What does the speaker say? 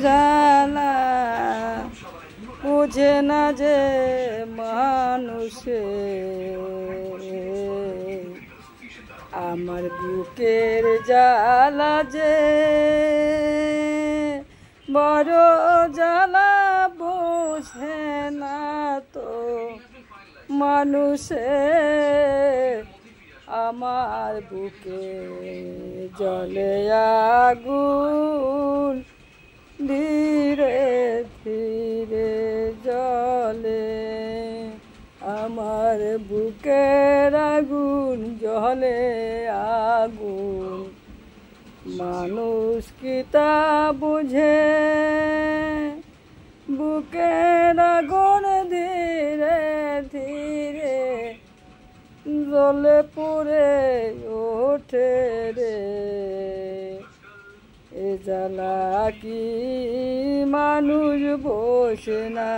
জ্বালা বুঝে না যে মানুষে, আমার বুকের জ্বালা যে বড় জ্বালা বোঝে না তো মানুষে, আমার বুকে জ্বলে আগুন ধীরে ধীরে জ্বলে, আমার বুকের আগুন জ্বলে আগুন। মানুষ কি তা বুঝে বুকের আগুন ধীরে ধীরে জ্বলে পুড়ে ওঠে রে, এ জ্বালা কি মানুষ বসে না